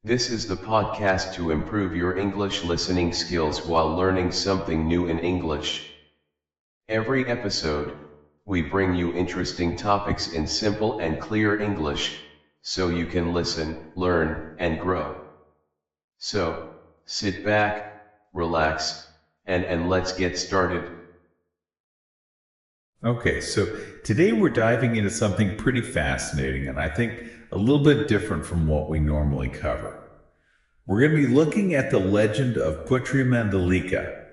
This is the podcast to improve your English listening skills while learning something new in English. Every episode, we bring you interesting topics in simple and clear English, so you can listen, learn, and grow. So, sit back, relax, and let's get started. Okay, so today we're diving into something pretty fascinating and I think a little bit different from what we normally cover. We're going to be looking at the legend of Putri Mandalika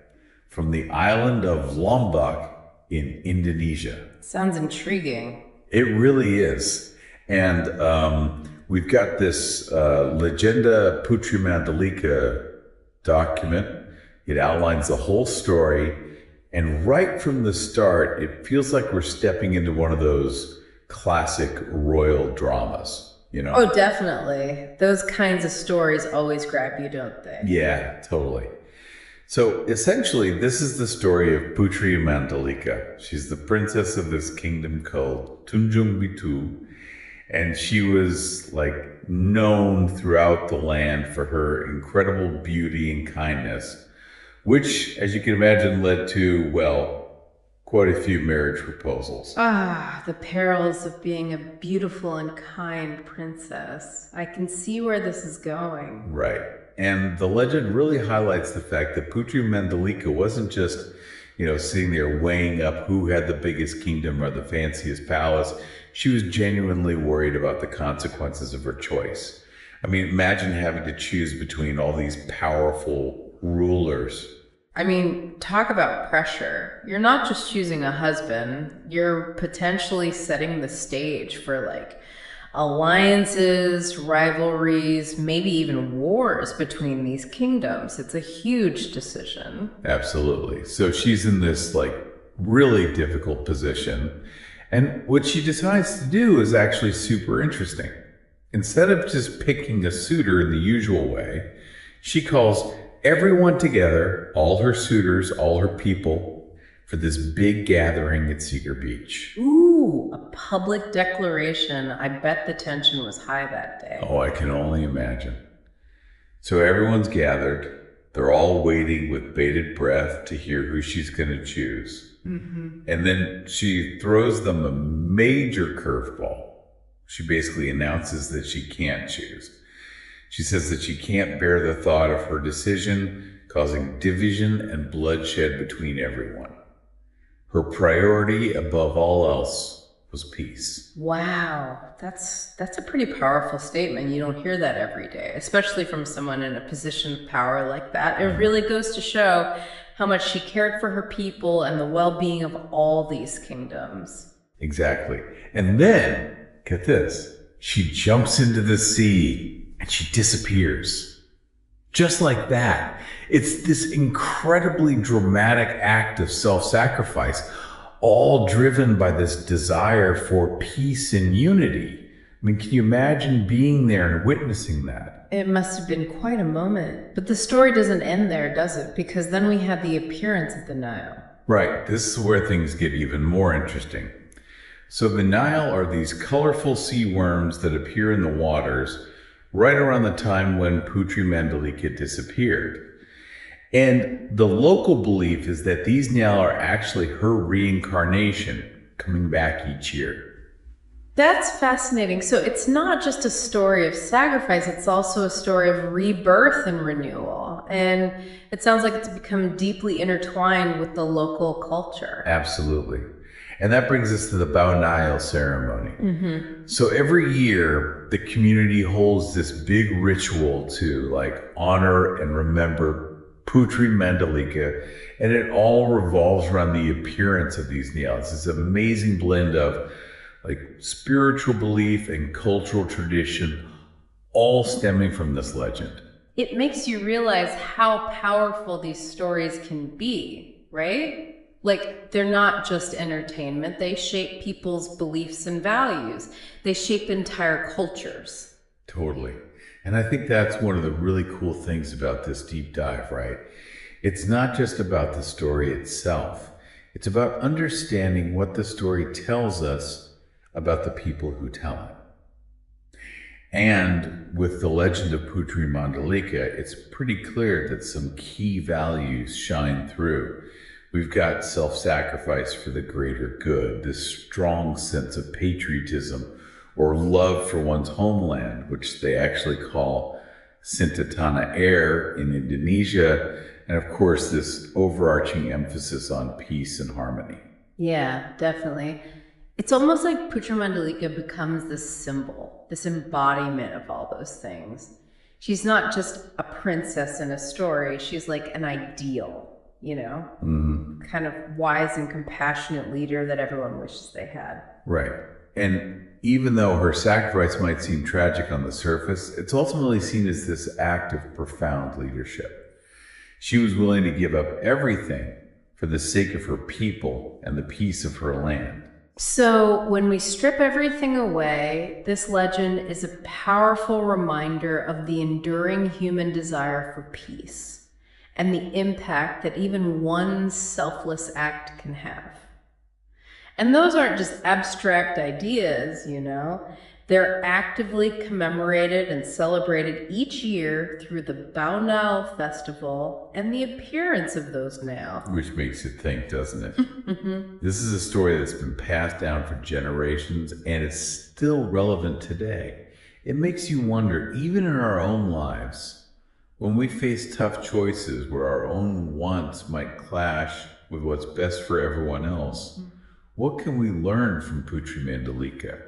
from the island of Lombok in Indonesia. Sounds intriguing. It really is. And we've got this Legenda Putri Mandalika document. It outlines the whole story. And right from the start, it feels like we're stepping into one of those classic royal dramas, you know? Oh, definitely. Those kinds of stories always grab you, don't they? Yeah, totally. So essentially, this is the story of Putri Mandalika. She's the princess of this kingdom called Tunjung Bitu. And she was like known throughout the land for her incredible beauty and kindness, which, as you can imagine, led to, well, quite a few marriage proposals. Ah, the perils of being a beautiful and kind princess. I can see where this is going. Right. And the legend really highlights the fact that Putri Mandalika wasn't just, sitting there weighing up who had the biggest kingdom or the fanciest palace. She was genuinely worried about the consequences of her choice. I mean, imagine having to choose between all these powerful rulers. I mean, talk about pressure. You're not just choosing a husband, you're potentially setting the stage for alliances, rivalries, maybe even wars between these kingdoms. It's a huge decision. Absolutely. So she's in this really difficult position. And what she decides to do is actually super interesting. Instead of just picking a suitor in the usual way, she calls everyone together, all her suitors, all her people, for this big gathering at Cedar Beach. Ooh, a public declaration. I bet the tension was high that day. Oh, I can only imagine. So everyone's gathered. They're all waiting with bated breath to hear who she's going to choose. Mm-hmm. And then she throws them a major curveball. She basically announces that she can't choose. She says that she can't bear the thought of her decision causing division and bloodshed between everyone. Her priority above all else was peace. Wow, that's a pretty powerful statement. You don't hear that every day, especially from someone in a position of power like that. It really goes to show how much she cared for her people and the well-being of all these kingdoms. Exactly. And then, get this, she jumps into the sea. And she disappears. Just like that. It's this incredibly dramatic act of self-sacrifice, all driven by this desire for peace and unity. I mean, can you imagine being there and witnessing that? It must have been quite a moment. But the story doesn't end there, does it? Because then we had the appearance of the Nile. Right. This is where things get even more interesting. So the Nile are these colorful sea worms that appear in the waters right around the time when Putri Mandalika disappeared. And the local belief is that these now are actually her reincarnation coming back each year. That's fascinating. So it's not just a story of sacrifice, it's also a story of rebirth and renewal. And it sounds like it's become deeply intertwined with the local culture. Absolutely. And that brings us to the Bao Nile ceremony. Mm-hmm. So every year, the community holds this big ritual to honor and remember Putri Mandalika, and it all revolves around the appearance of these nails. It's this amazing blend of spiritual belief and cultural tradition, all stemming from this legend. It makes you realize how powerful these stories can be, right? They're not just entertainment. They shape people's beliefs and values. They shape entire cultures. Totally. And I think that's one of the really cool things about this deep dive, right? It's not just about the story itself. It's about understanding what the story tells us about the people who tell it. And with the legend of Putri Mandalika, it's pretty clear that some key values shine through. We've got self-sacrifice for the greater good, this strong sense of patriotism or love for one's homeland, which they actually call Cinta Tanah Air in Indonesia, and of course this overarching emphasis on peace and harmony. Yeah, definitely. It's almost like Putri Mandalika becomes this symbol, this embodiment of all those things. She's not just a princess in a story, she's like an ideal, kind of wise and compassionate leader that everyone wishes they had. Right. And even though her sacrifice might seem tragic on the surface, it's ultimately seen as this act of profound leadership. She was willing to give up everything for the sake of her people and the peace of her land. So when we strip everything away, this legend is a powerful reminder of the enduring human desire for peace and the impact that even one selfless act can have. And those aren't just abstract ideas, They're actively commemorated and celebrated each year through the Baunal Festival and the appearance of those now. Which makes you think, doesn't it? This is a story that's been passed down for generations and it's still relevant today. It makes you wonder, even in our own lives, when we face tough choices where our own wants might clash with what's best for everyone else, what can we learn from Putri Mandalika?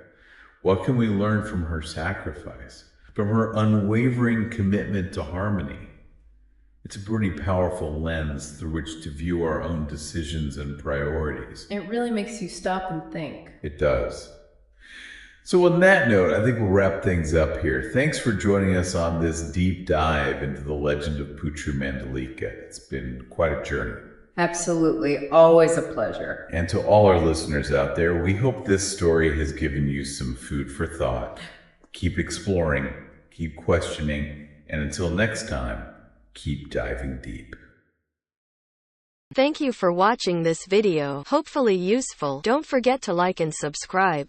What can we learn from her sacrifice, from her unwavering commitment to harmony? It's a pretty powerful lens through which to view our own decisions and priorities. It really makes you stop and think. It does. So on that note, I think we'll wrap things up here. Thanks for joining us on this deep dive into the legend of Putri Mandalika. It's been quite a journey. Absolutely. Always a pleasure. And to all our listeners out there, we hope this story has given you some food for thought. Keep exploring, keep questioning, and until next time, keep diving deep. Thank you for watching this video. Hopefully useful. Don't forget to like and subscribe.